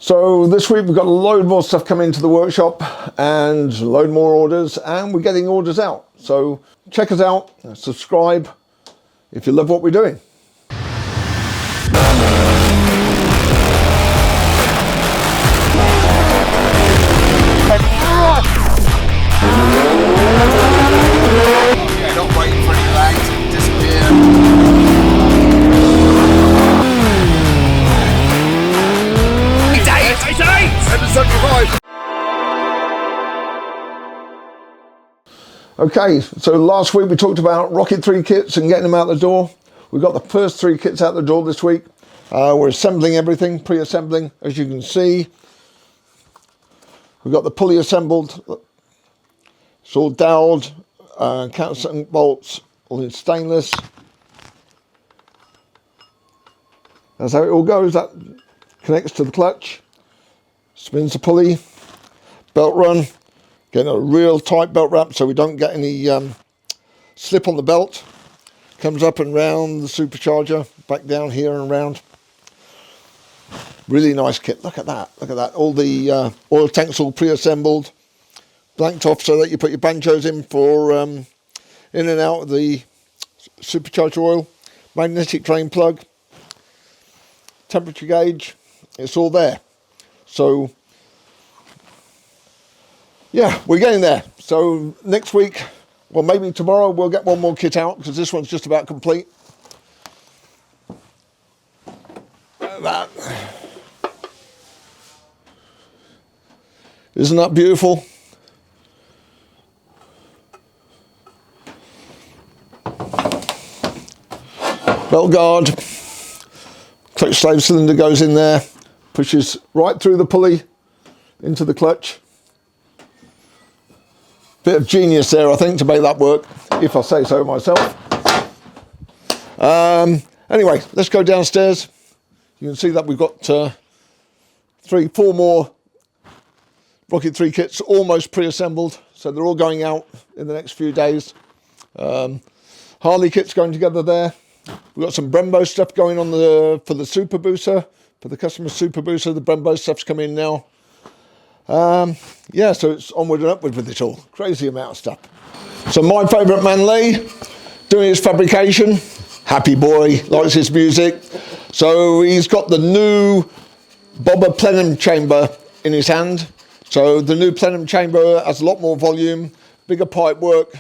So this week we've got a load more stuff coming into the workshop and a load more orders, and we're getting orders out. So check us out, subscribe if you love what we're doing. Yeah, not waiting for any lag to disappear. Okay, so last week we talked about Rocket 3 kits and getting them out the door. We've got the first 3 kits out the door this week. We're assembling everything, pre-assembling, as you can see. We've got the pulley assembled. It's all doweled, countersunk bolts, all in stainless. That's how it all goes. That connects to the clutch, spins the pulley, belt run, getting a real tight belt wrap so we don't get any slip on the belt. Comes up and round the supercharger, back down here and around. Really nice kit. Look at that. Look at that. All the oil tanks all pre-assembled, blanked off so that you put your banjos in for in and out of the supercharger oil. Magnetic drain plug, temperature gauge. It's all there. So yeah, we're getting there. So next week, well, maybe tomorrow, we'll get one more kit out because this one's just about complete. That. Isn't that beautiful? Belt guard, clutch slave cylinder goes in there, pushes right through the pulley into the clutch. Bit of genius there, I think, to make that work, if I say so myself. Anyway, let's go downstairs. You can see that we've got 4 more Rocket 3 kits almost pre-assembled, so they're all going out in the next few days. Harley kits going together there. We've got some Brembo stuff going on for the Super Booster, for the customer Super Booster. The Brembo stuff's come in now. Yeah, so it's onward and upward with it all. Crazy amount of stuff. So my favourite man, Lee, doing his fabrication. Happy boy, likes his music. So he's got the new bobber plenum chamber in his hand. So the new plenum chamber has a lot more volume, bigger pipe work.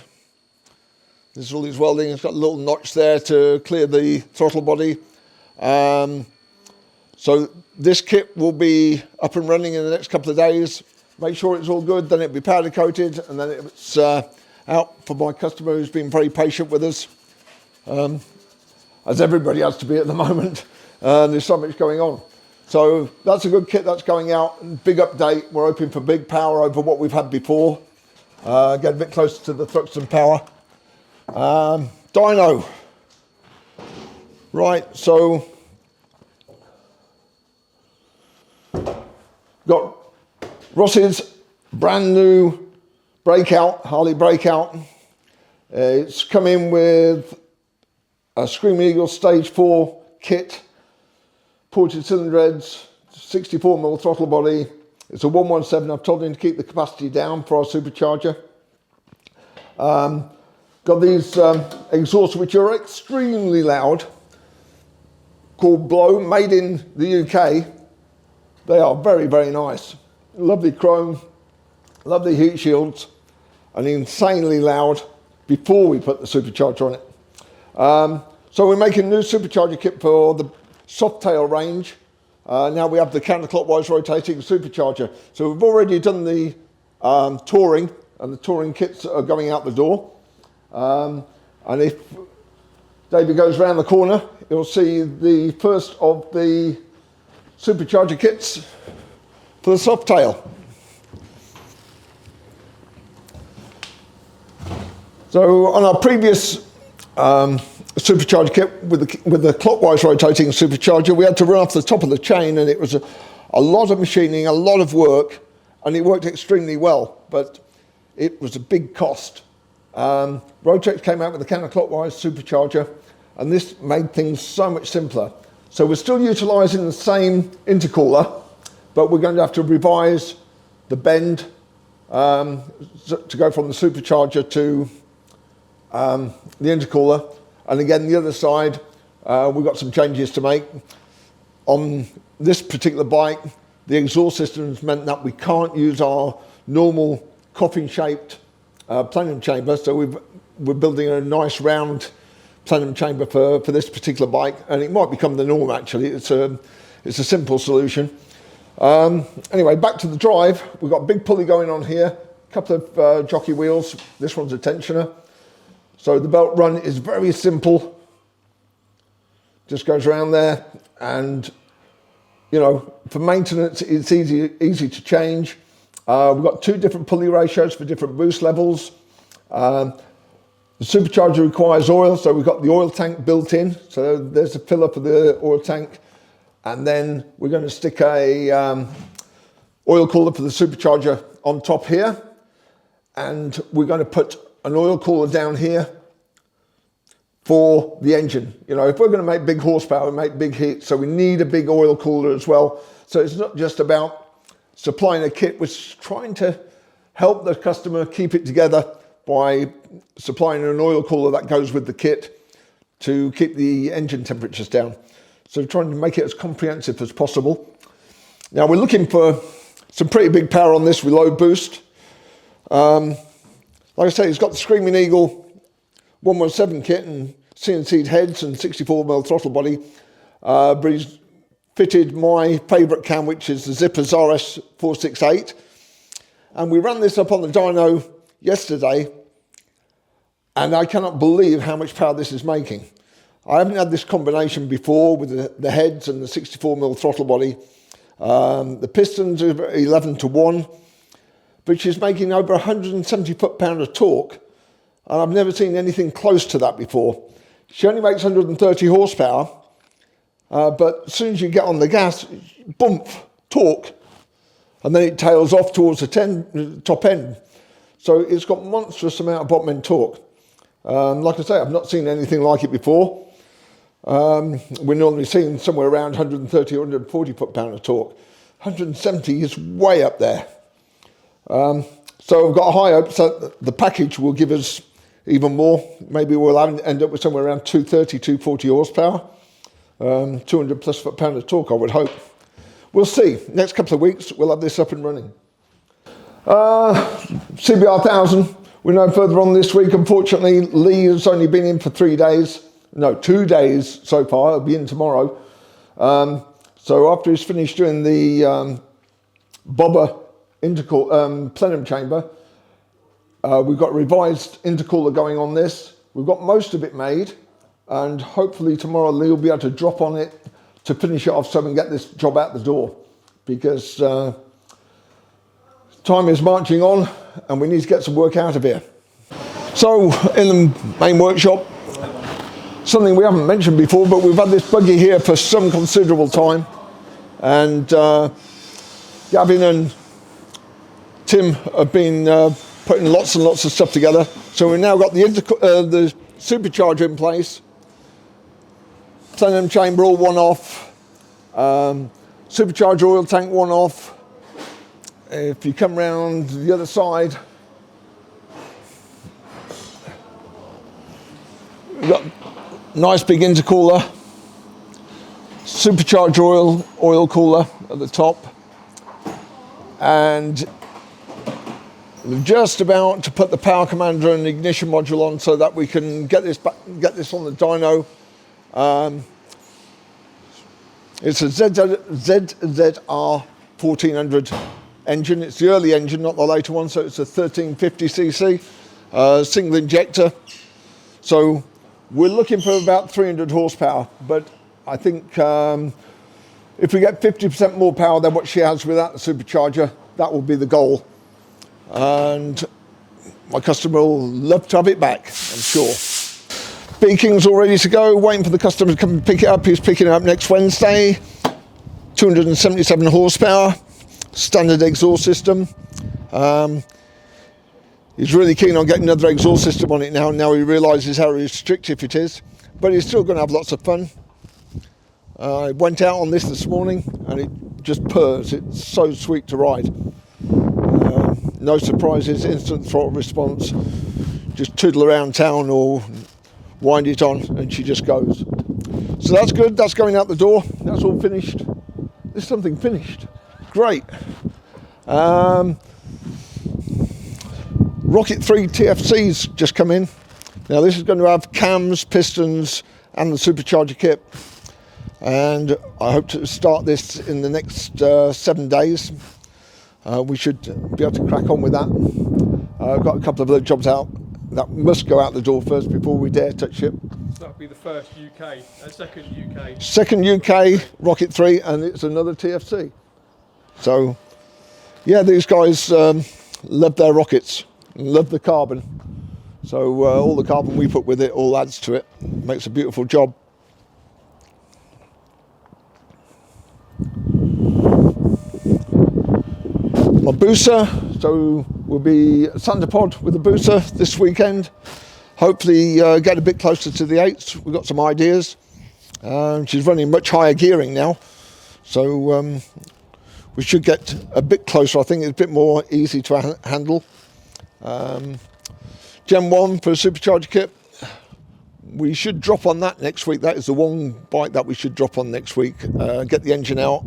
This is all his welding. It's got a little notch there to clear the throttle body. So this kit will be up and running in the next couple of days. Make sure it's all good, then it'll be powder coated, and then it's out for my customer who's been very patient with us, as everybody has to be at the moment. There's so much going on. So that's a good kit that's going out. Big update. We're hoping for big power over what we've had before. Get a bit closer to the Thruxton power. Dyno. Right, so got Ross's brand new Breakout, Harley Breakout. It's come in with a Screaming Eagle Stage 4 kit, ported cylinder heads, 64mm throttle body. It's a 117. I've told him to keep the capacity down for our supercharger. Got these exhausts which are extremely loud, called Blow, made in the UK. They are very, very nice. Lovely chrome, lovely heat shields, and insanely loud before we put the supercharger on it. So we're making a new supercharger kit for the Softail range. Now we have the counterclockwise rotating supercharger. So we've already done the touring, and the touring kits are going out the door. And if David goes around the corner, you'll see the first of the supercharger kits for the Softail. So on our previous supercharger kit with the clockwise rotating supercharger, we had to run off the top of the chain, and it was a lot of machining, a lot of work, and it worked extremely well, but it was a big cost. Rotex came out with a counterclockwise supercharger, and this made things so much simpler. So we're still utilising the same intercooler, but we're going to have to revise the bend to go from the supercharger to the intercooler. And again, the other side, we've got some changes to make. On this particular bike, the exhaust system has meant that we can't use our normal coffin-shaped plenum chamber, so we're building a nice round plenum chamber for this particular bike, and it might become the norm actually. It's a simple solution. Anyway, back to the drive. We've got a big pulley going on here, a couple of jockey wheels. This one's a tensioner. So the belt run is very simple. Just goes around there, and you know, for maintenance, it's easy to change. We've got 2 different pulley ratios for different boost levels. The supercharger requires oil, so we've got the oil tank built in. So there's a filler for the oil tank. And then we're going to stick a oil cooler for the supercharger on top here. And we're going to put an oil cooler down here for the engine. You know, if we're going to make big horsepower, make big heat, so we need a big oil cooler as well. So it's not just about supplying a kit, we're trying to help the customer keep it together by supplying an oil cooler that goes with the kit to keep the engine temperatures down. So trying to make it as comprehensive as possible. Now we're looking for some pretty big power on this with low boost. Like I say, it's got the Screaming Eagle 117 kit and CNC'd heads and 64mm throttle body. But he's fitted my favourite cam, which is the Zippers RS468. And we ran this up on the dyno yesterday, and I cannot believe how much power this is making. I haven't had this combination before with the heads and the 64mm throttle body. The pistons are 11:1, but she's making over 170 foot-pound of torque, and I've never seen anything close to that before. She only makes 130 horsepower, but as soon as you get on the gas, boom, torque, and then it tails off towards the top end. So it's got monstrous amount of bottom end torque. Like I say, I've not seen anything like it before. We're normally seeing somewhere around 130 or 140 foot-pound of torque. 170 is way up there. So I've got high hopes that the package will give us even more. Maybe we'll end up with somewhere around 230, 240 horsepower. 200 plus foot-pound of torque, I would hope. We'll see. Next couple of weeks, we'll have this up and running. CBR 1000, we're no further on this week. Unfortunately, Lee has only been in for 3 days. No, 2 days so far. He'll be in tomorrow. So after he's finished doing the bobber plenum chamber, we've got a revised intercooler going on this. We've got most of it made, and hopefully tomorrow Lee will be able to drop on it to finish it off so we can get this job out the door, because time is marching on and we need to get some work out of here. So in the main workshop, something we haven't mentioned before, but we've had this buggy here for some considerable time, and Gavin and Tim have been putting lots and lots of stuff together. So we've now got the supercharger in place, plenum chamber all one off, supercharger oil tank one off. If you come round the other side, we've got nice big intercooler, supercharger oil cooler at the top, and we're just about to put the power commander and ignition module on so that we can get this on the dyno. It's a ZZR 1400 engine. It's the early engine, not the later one, so it's a 1350cc single injector. So we're looking for about 300 horsepower, but I think if we get 50% more power than what she has without the supercharger, that will be the goal. And my customer will love to have it back, I'm sure. Beaking's all ready to go, waiting for the customer to come and pick it up. He's picking it up next Wednesday. 277 horsepower, standard exhaust system. He's really keen on getting another exhaust system on it now. Now he realises how restrictive it is, but he's still going to have lots of fun. I went out on this morning and it just purrs. It's so sweet to ride. No surprises, instant throttle response. Just tootle around town or wind it on and she just goes. So that's good, that's going out the door. That's all finished. There's something finished. Great. Rocket 3 TFC's just come in. Now this is going to have cams, pistons and the supercharger kit. And I hope to start this in the next 7 days. We should be able to crack on with that. I've got a couple of other jobs out that must go out the door first before we dare touch it. So that'll be the first UK, second UK. Second UK Rocket 3, and it's another TFC. So, yeah, these guys love their rockets, love the carbon. So all the carbon we put with it all adds to it, makes a beautiful job. My booster, so we'll be Santa Pod with the booster this weekend. Hopefully get a bit closer to the 8s. We've got some ideas. She's running much higher gearing now, so we should get a bit closer. I think it's a bit more easy to handle. Gen 1 for a supercharger kit. We should drop on that next week. That is the one bike that we should drop on next week. Get the engine out.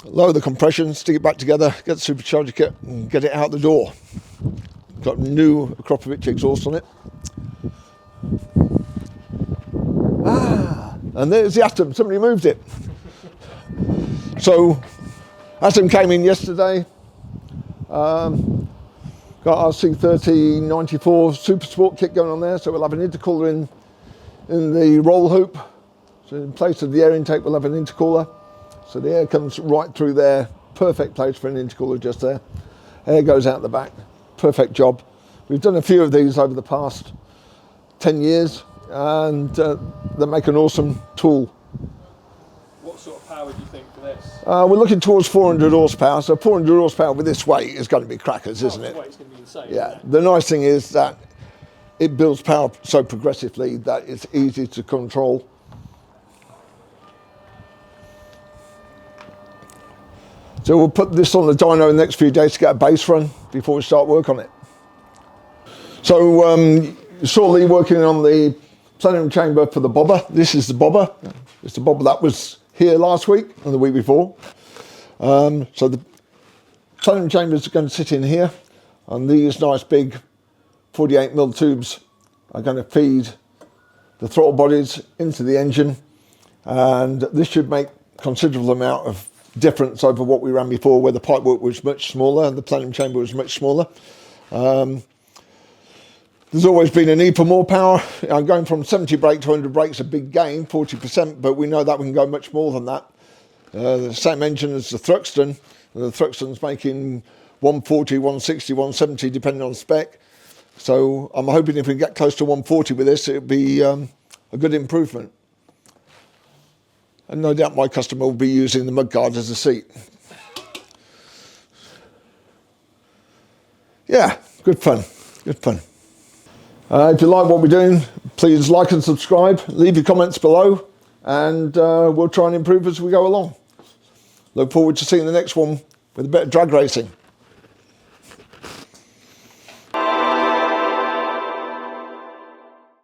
Lower the compression, stick it back together, get the supercharger kit and get it out the door. Got new Akropovich exhaust on it. And there's the Atom, somebody moved it. So Atom came in yesterday. Got our C3094 Super Sport kit going on there, so we'll have an intercooler in the roll hoop. So in place of the air intake we'll have an intercooler. So the air comes right through there, perfect place for an intercooler just there. Air goes out the back, perfect job. We've done a few of these over the past 10 years and they make an awesome tool. What sort of power do you think for this? We're looking towards 400 horsepower, so 400 horsepower with this weight is going to be crackers, isn't it? Weight's going to be insane, yeah, the nice thing is that it builds power so progressively that it's easy to control. So we'll put this on the dyno in the next few days to get a base run before we start work on it. So you saw Lee working on the plenum chamber for the bobber. This is the bobber. It's the bobber that was here last week and the week before. So the plenum chambers are going to sit in here, and these nice big 48mm tubes are going to feed the throttle bodies into the engine, and this should make considerable amount of difference over what we ran before, where the pipework was much smaller and the plenum chamber was much smaller. There's always been a need for more power. Going from 70 brake to 100 brake is a big gain, 40%, but we know that we can go much more than that. The same engine as the Thruxton. The Thruxton's making 140, 160, 170 depending on spec. So I'm hoping if we get close to 140 with this, it'll be a good improvement. And no doubt my customer will be using the mudguard as a seat. Yeah, good fun, good fun. If you like what we're doing, please like and subscribe, leave your comments below, and we'll try and improve as we go along. Look forward to seeing the next one with a bit of drag racing.